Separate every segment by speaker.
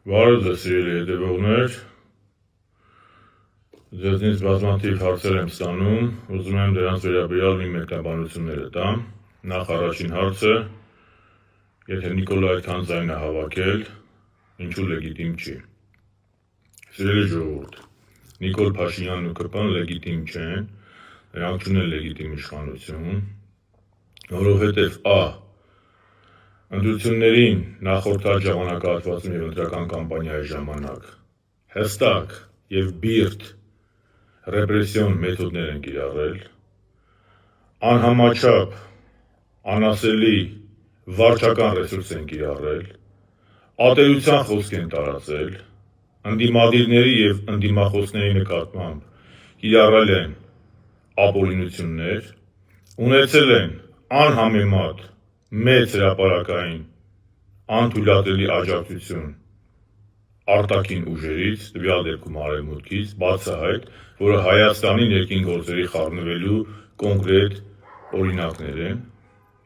Speaker 1: Բարև ձեզ սիրելի հետևողներ, ձեզնից բազմաթիվ հարցեր եմ ստանում, ուզում եմ դրանց վերաբերյալ մի մեկնաբանությունները տամ։ Նախ առաջին հարցը, եթե Նիկոլը այդքան ձայն է հավաքել, ինչու լեգիտիմ չի։ Սիրելի ժողովուրդ, Նիկոլ Փաշինյանն ու ԿՊ-ն լեգիտիմ չեն, նրանք չունեն լեգիտիմ իշխանություն, որովհետև ընտրություններին նախորդած ժամանակահատվածում և ընտրական կամպանիայի ժամանակ հստակ և բիրտ ռեպրեսիոն մեթոդներ են կիրառել, անհամաչափ, անասելի վարչական ռեսուրս են կիրառել, ատելության խոսք են տարածել, ընդդիմադիրների և ընդդիմախոսների նկատմամբ կիրառել են ապօրինություններ, ունեցել են անհամեմատ մեծ հրապարակային անթույլատրելի աջակցություն արտաքին ուժերից, տվյալ դեպքում Արևմուտքից, բացահայտ, որը Հայաստանի ներքին գործերի խառնվելու կոնկրետ օրինակներ են,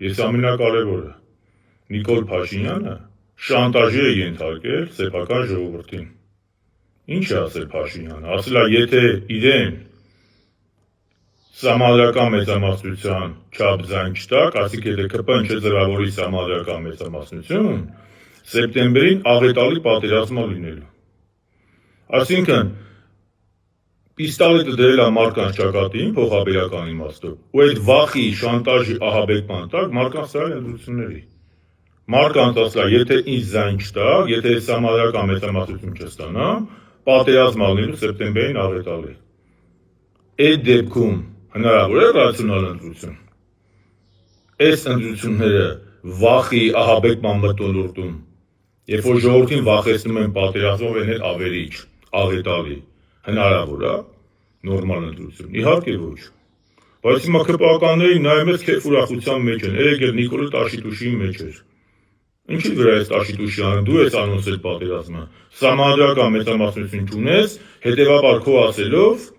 Speaker 1: ես ամենակարևորը, Նիկոլ Փաշինյանը շանտաժի է ենթարկել սեփական ժողովրդին։ Ինչ է ասել Փաշինյանը, ասել է, եթե իրեն սահմանադրական մեծամասնության չափ ձայն չտաք, այսինքն եթե ԿՊ-ն չձևավորի սահմանադրական մեծամասնություն, սեպտեմբերին աղետալի պատերազմ է լինելու։ Այսինքն, պիստոլետը դրել է մարդկանց ճակատին փոխաբերական իմաստով, ու այդ վախի, շանտաժի, ահաբեկման տակ մարդկանց տալ ընտրությունների։ Մարդկանց ասել է, եթե ինձ ձայն չտաք, եթե սահմանադրական մեծամասնություն չստանամ, պատերազմ է լինելու սեպտեմբերին աղետալի։ Այդ դեպքում հնարավոր է ռացիոնալ ընտրություն։ Այս ընտրությունները վախի, ահաբեկման մթնոլորտում, երբ որ ժողովրդին վախեցնում են պատերազմով, են ավերիչ, աղետալի, հնարավոր է նորմալ ընտրություն։ Իհարկե ոչ։ Բայց հիմա ԿՊԱ-ականների նայում ես քեֆ ուրախության մեջ են, երեկ էլ Նիկոլը տաշի-տուշի մեջ էր։ Ինչի վրա ես տաշի-տուշի անում, դու ես անոնսել պատերազմը, սահմանադրական մեծամասնություն չունես, հետևաբար քո ասելով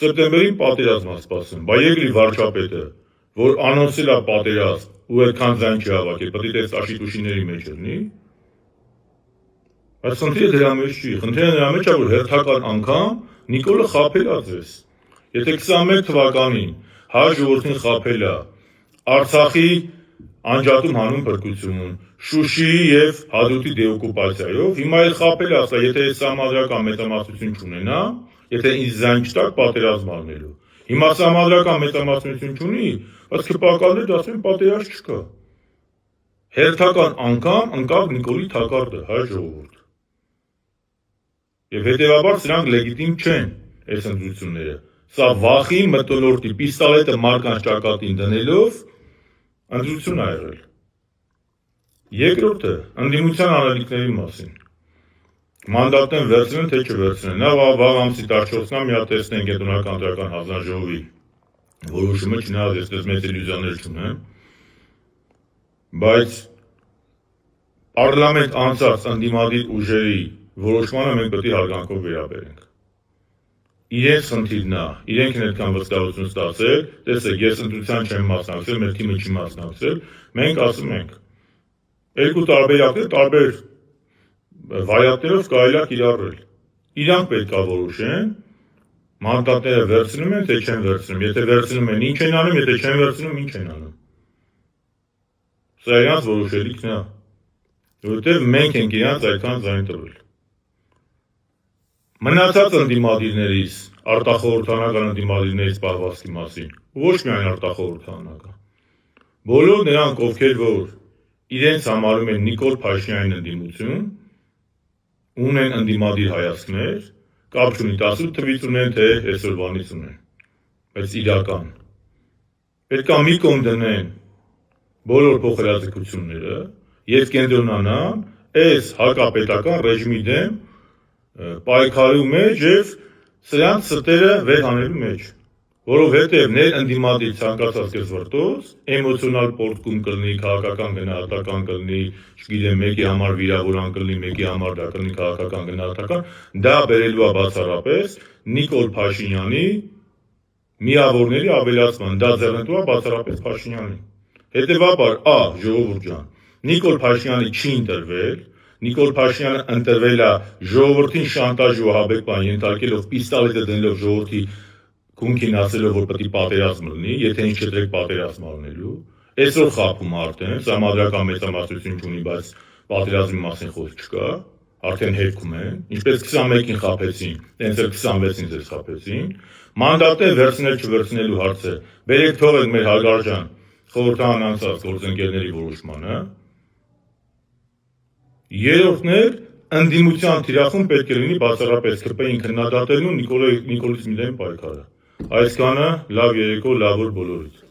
Speaker 1: սեպտեմբերին պատերազմ է սպասում, բա եկրի վարչապետը, որ անոնսել է պատերազմ ու այդքան ձայն չի հավաքել, պետք է տաշի-տուշիների մեջ լինի։ Բայց խնդիրը դրա մեջ չի, խնդիրը նրա մեջ է, որ հերթական անգամ Նիկոլը խաբել է ձեզ։ Եթե 21 թվականին հայ ժողովրդին խաբել է Արցախի անջատում հանուն փրկություն, Շուշիի և Հադրութի դեօկուպացիայով, հիմա էլ խաբել է, ասա, եթե ես սահմանադրական մեծամասնություն չունենամ, եթե ինձ ձայն չտաք, պատերազմ է լինելու։ Հիմա սահմանադրական մեծամասնություն չունի, բայց ԿՊԱ-ականները դասում են պատերազմ չկա։ Հերթական անգամ ընկավ Նիկոլի թակարդը, հայ ժողովուրդ։ Եվ հետևաբար սրանք լեգիտիմ չեն, այս ընտրությունները։ Սա վախի, մթնոլորտի, պիստոլետը մարդկանց ճակատին դնելով ընտրություն է եղել։ Երկրորդը, ընդդիմության անելիքների մասին։ Մանդատն վերցնեն, թե չվերցնեն։ Նա վաղ ամսի 14-նա մի հատ տեսնենք Կենտրոնական ընտրական հանձնաժողովի որոշումը, չնայած ես մեծ իլյուզիաներ չունեմ, բայց պարլամենտ անցած ընդդիմադիր ուժերի որոշմանը մենք պետք է հարգանքով վերաբերենք։ Իրենց խնդիրն է, իրենք են այդքան վստահություն ստացել, տեսեք, ես ընտրության չեմ մասնակցել, մեր թիմը չի մասնակցել, մենք ասում ենք, երկու տարբերակներ, տարբեր վայրակներով կարելի է կիրառել։ Իրանք պետք է որոշեն, մանդատները վերցնում են, թե չեն վերցնում, եթե վերցնում են, ինչ են անում, եթե չեն վերցնում, ինչ են անում։ Սա իրանց որոշելիքն է, որովհետև մենք ենք իրանց այդքան ձայն տվել։ Մնացած ընդդիմադիրներից, արտախորհրդանական ընդդիմադիրներից պահվածքի մասին, ոչ միայն արտախորհրդանական, բոլոր նրանք, ովքեր որ իրենց համարում են Նիկոլ Փաշինյանին ընդդիմություն, ունեն ընդդիմադիր հայացքներ, կապ չունի 18 թվից ունեն, թե այսօրվանից ունեն, բայց իրական։ Պետք է մի կողմ դնեն բոլոր փոխհրաձգությունները և կենտրոնանան այս հակապետական ռեժիմի դեմ պայքարելու մեջ և սրանց ստերը վեր հանելու մեջ, որովհետև ներընդդիմադիր ցանկացած կզվրտոց, էմոցիոնալ պոռթկում կլինի, քաղաքական գնահատական կլինի, չգիտեմ, մեկի համար վիրավորան կլինի, մեկի համար դա կլինի քաղաքական գնահատական, դա բերելու է բացառապես Նիկոլ Փաշինյանի միավորների ավելացման, դա ձեռնտու է բացառապես Փաշինյանին։ Հետևաբար, ժողովուրդ ջան, Նիկոլ Փաշինյանը չի ընտրվել, Նիկոլ Փաշինյանը ընտրվել է ժողովրդին շանտաժ ու ահաբեկման ենթարկելով, պիստոլետը դնելով ժողովրդի քունքին ասելով, որ պետք է պատերազմ լինի, եթե ինչ չտրեք պատերազմ անելու, այսօր խաբում արդեն, սահմանադրական մեծամասնություն չունի, բայց պատերազմի մասին խոսք չկա, արդեն հերքում են, ինչպես 21-ին խաբեցին, տենց էլ 26-ին ձեզ խաբեցին, մանդատներ վերցնել չվերցնելու հարցը, բերեք թողեք մեր հարգարժան խորհրդարան անցած գործընկերների որոշմանը, երրորդներ ընդդիմության թիրախում պետք է լինի բացառապես քրպեին քննադատելն ու Նիկոլից Միլեն պայքարը, այսքանը լավ երեկո, լավ օր բոլորիդ։